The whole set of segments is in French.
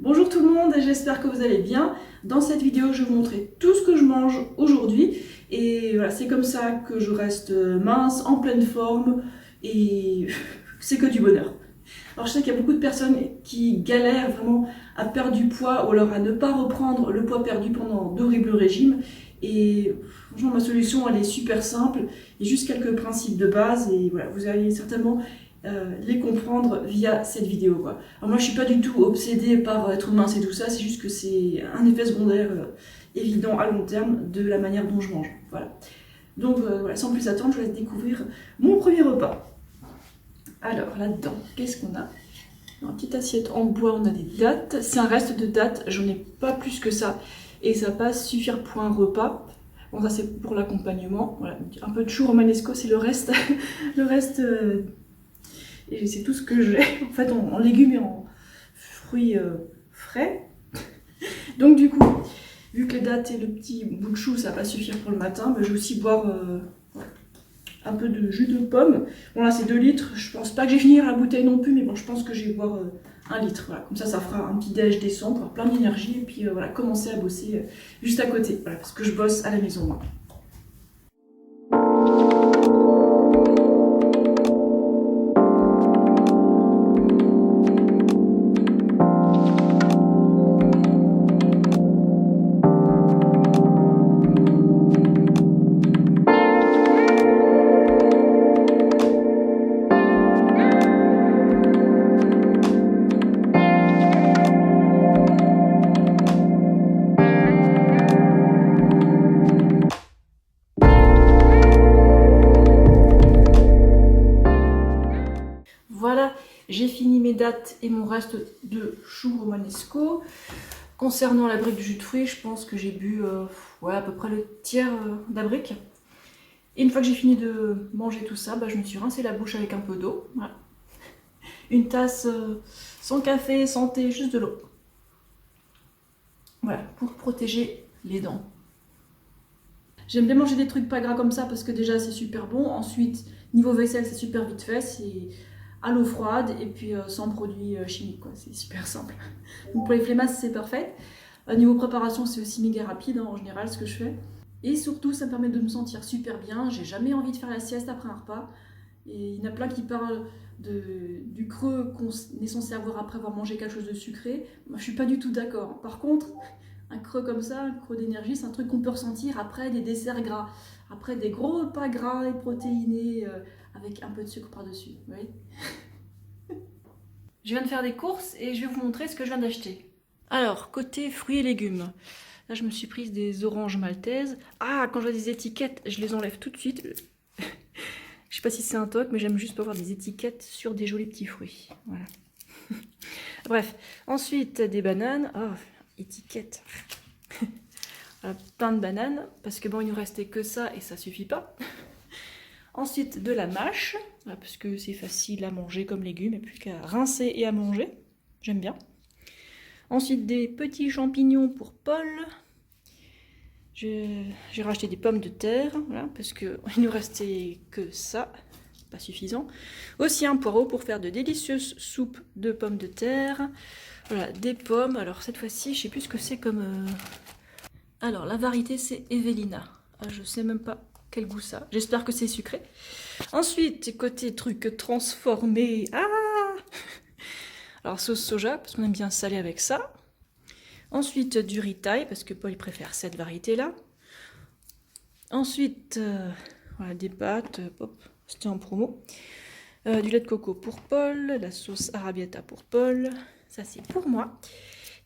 Bonjour tout le monde, j'espère que vous allez bien. Dans cette vidéo, je vais vous montrer tout ce que je mange aujourd'hui. Et voilà, c'est comme ça que je reste mince, en pleine forme, et c'est que du bonheur. Alors je sais qu'il y a beaucoup de personnes qui galèrent vraiment à perdre du poids ou alors à ne pas reprendre le poids perdu pendant d'horribles régimes. Et franchement, ma solution, elle est super simple. Il y a juste quelques principes de base et voilà, vous allez certainement les comprendre via cette vidéo, quoi. Alors moi je suis pas du tout obsédée par être mince et tout ça, c'est juste que c'est un effet secondaire évident à long terme de la manière dont je mange. Voilà. Donc voilà, sans plus attendre, je vais découvrir mon premier repas. Alors là-dedans, qu'est-ce qu'on a? Dans une petite assiette en bois, on a des dattes. C'est un reste de dattes, j'en ai pas plus que ça. Et ça passe suffire pour un repas. Bon, ça c'est pour l'accompagnement. Voilà, un peu de chou romanesco, c'est le reste. Le reste. Et c'est tout ce que j'ai, en fait, en légumes et en fruits frais. Donc du coup, vu que les dattes et le petit bout de chou, ça va pas suffire pour le matin, je vais aussi boire un peu de jus de pomme. Bon là c'est 2 litres, je pense pas que j'ai fini la bouteille non plus, mais bon je pense que je vais boire 1 litre. Voilà. Comme ça fera un petit déj décent pour avoir plein d'énergie et puis voilà, commencer à bosser juste à côté. Voilà, parce que je bosse à la maison moi. Voilà, j'ai fini mes dattes et mon reste de chou romanesco. Concernant la brique de jus de fruits, je pense que j'ai bu ouais, à peu près le tiers de la brique. Et une fois que j'ai fini de manger tout ça, je me suis rincé la bouche avec un peu d'eau. Voilà. Une tasse sans café, sans thé, juste de l'eau. Voilà, pour protéger les dents. J'aime bien manger des trucs pas gras comme ça parce que déjà c'est super bon. Ensuite, niveau vaisselle, c'est super vite fait. C'est à l'eau froide et puis sans produits chimiques, quoi. C'est super simple. Donc pour les flemmasses, c'est parfait. Niveau préparation, c'est aussi méga rapide en général ce que je fais. Et surtout, ça me permet de me sentir super bien. J'ai jamais envie de faire la sieste après un repas. Et il y en a plein qui parlent du creux qu'on est censé avoir après avoir mangé quelque chose de sucré. Moi, je suis pas du tout d'accord. Par contre, un creux comme ça, un creux d'énergie, c'est un truc qu'on peut ressentir après des desserts gras, après des gros repas gras et protéinés avec un peu de sucre par-dessus. Vous voyez ? Je viens de faire des courses et je vais vous montrer ce que je viens d'acheter. Alors, côté fruits et légumes. Là, je me suis prise des oranges maltaises. Ah, quand je vois des étiquettes, je les enlève tout de suite. Je sais pas si c'est un toc, mais j'aime juste pas voir des étiquettes sur des jolis petits fruits. Voilà. Bref, ensuite des bananes. Oh, étiquette. Voilà, plein de bananes, parce que bon, il nous restait que ça et ça suffit pas. Ensuite de la mâche, parce que c'est facile à manger comme légumes, et plus qu'à rincer et à manger. J'aime bien. Ensuite des petits champignons pour Paul. J'ai racheté des pommes de terre, voilà, parce qu'il nous restait que ça, pas suffisant. Aussi un poireau pour faire de délicieuses soupes de pommes de terre. Voilà, des pommes. Alors cette fois-ci, je sais plus ce que c'est comme... Alors la variété c'est Evelina. Ah, je sais même pas quel goût ça. J'espère que c'est sucré. Ensuite, côté truc transformé. Ah alors sauce soja, parce qu'on aime bien salé avec ça. Ensuite, du riz thaï, parce que Paul préfère cette variété-là. Ensuite, voilà, des pâtes, hop, c'était en promo. Du lait de coco pour Paul, la sauce arrabbiata pour Paul, ça c'est pour moi.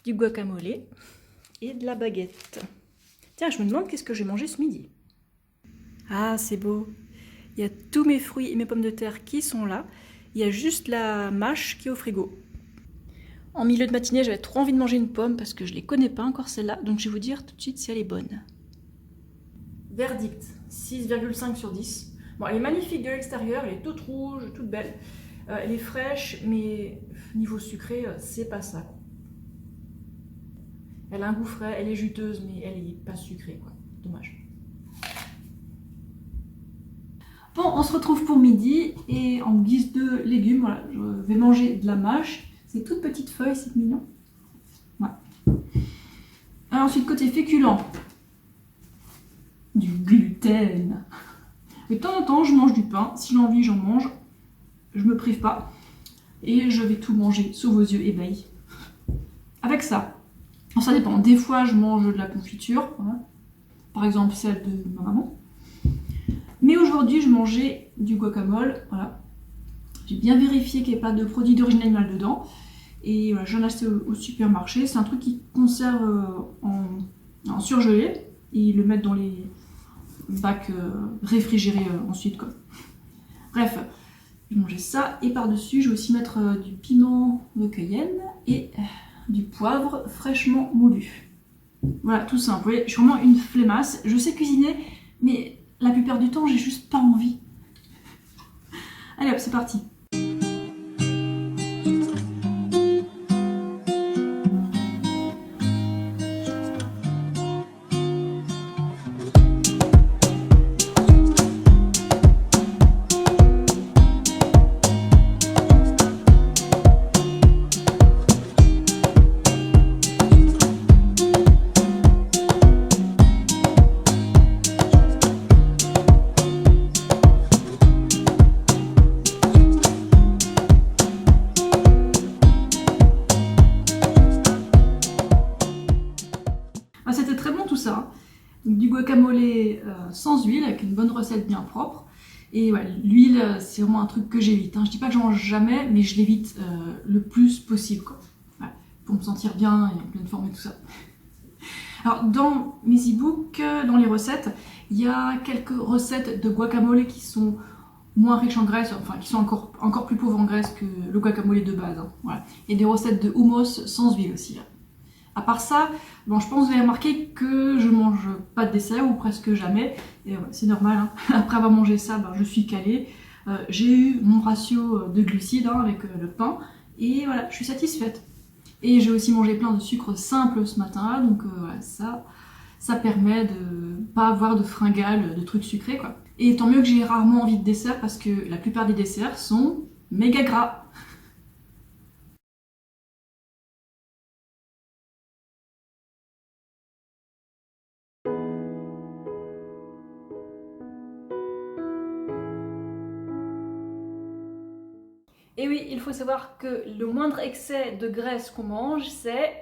Du guacamole et de la baguette. Tiens, je me demande qu'est-ce que j'ai mangé ce midi. Ah, c'est beau. Il y a tous mes fruits et mes pommes de terre qui sont là. Il y a juste la mâche qui est au frigo. En milieu de matinée, j'avais trop envie de manger une pomme parce que je ne les connais pas encore celle-là, donc je vais vous dire tout de suite si elle est bonne. Verdict, 6,5 sur 10. Bon, elle est magnifique de l'extérieur, elle est toute rouge, toute belle. Elle est fraîche, mais niveau sucré, c'est pas ça. Elle a un goût frais, elle est juteuse, mais elle n'est pas sucrée, quoi. Dommage. Bon, on se retrouve pour midi et en guise de légumes, voilà, je vais manger de la mâche. C'est toute petite feuille, c'est mignon. Voilà. Alors ensuite, côté féculent, du gluten. Et de temps en temps, je mange du pain. Si j'ai envie, j'en mange. Je me prive pas. Et je vais tout manger sous vos yeux ébahis. Avec ça. Alors ça dépend. Des fois, je mange de la confiture. Voilà. Par exemple, celle de ma maman. Mais aujourd'hui, je mangeais du guacamole. Voilà. J'ai bien vérifié qu'il n'y ait pas de produits d'origine animale dedans. Et voilà, j'en ai acheté au supermarché. C'est un truc qui conserve en surgelé. Et ils le mettent dans les bacs réfrigérés ensuite, quoi. Bref, je vais manger ça. Et par-dessus, je vais aussi mettre du piment de Cayenne et du poivre fraîchement moulu. Voilà, tout simple. Vous voyez, je suis vraiment une flemmasse. Je sais cuisiner, mais la plupart du temps, j'ai juste pas envie. Allez hop, c'est parti. C'était très bon tout ça. Donc, du guacamole sans huile, avec une bonne recette bien propre. Et ouais, l'huile, c'est vraiment un truc que j'évite. Je dis pas que j'en mange jamais, mais je l'évite le plus possible, quoi. Ouais, pour me sentir bien et en pleine forme et tout ça. Alors, dans mes e-books, dans les recettes, il y a quelques recettes de guacamole qui sont moins riches en graisse, enfin qui sont encore plus pauvres en graisse que le guacamole de base. Voilà. Et des recettes de hummus sans huile aussi. Là. À part ça, bon, je pense que vous avez remarqué que je mange pas de dessert ou presque jamais. Et ouais, c'est normal. Après avoir mangé ça, je suis calée. J'ai eu mon ratio de glucides avec le pain. Et voilà, je suis satisfaite. Et j'ai aussi mangé plein de sucre simple ce matin. Donc voilà, ça permet de pas avoir de fringales, de trucs sucrés, quoi. Et tant mieux que j'ai rarement envie de dessert parce que la plupart des desserts sont méga gras. Et oui, il faut savoir que le moindre excès de graisse qu'on mange, c'est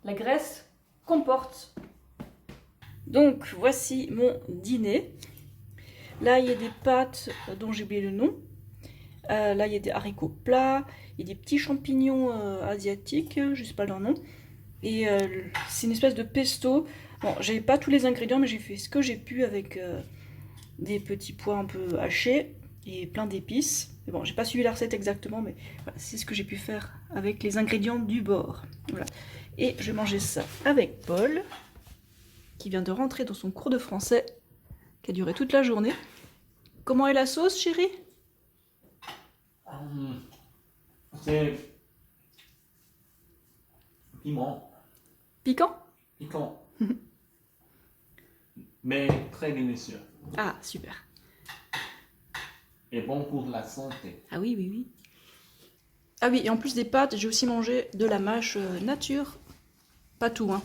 la graisse qu'on porte. Donc, voici mon dîner. Là, il y a des pâtes dont j'ai oublié le nom. Là, il y a des haricots plats, il y a des petits champignons asiatiques, je ne sais pas leur nom. Et c'est une espèce de pesto. Bon, j'avais pas tous les ingrédients, mais j'ai fait ce que j'ai pu avec des petits pois un peu hachés et plein d'épices. Bon, j'ai pas suivi la recette exactement, mais voilà, c'est ce que j'ai pu faire avec les ingrédients du bord. Voilà. Et je vais manger ça avec Paul, qui vient de rentrer dans son cours de français, qui a duré toute la journée. Comment est la sauce, chérie? C'est piment. Piquant? Piquant. Mais très délicieux. Ah, super. Et bon pour la santé. Ah oui, oui, oui. Ah oui, et en plus des pâtes, j'ai aussi mangé de la mâche nature. Pas tout, hein.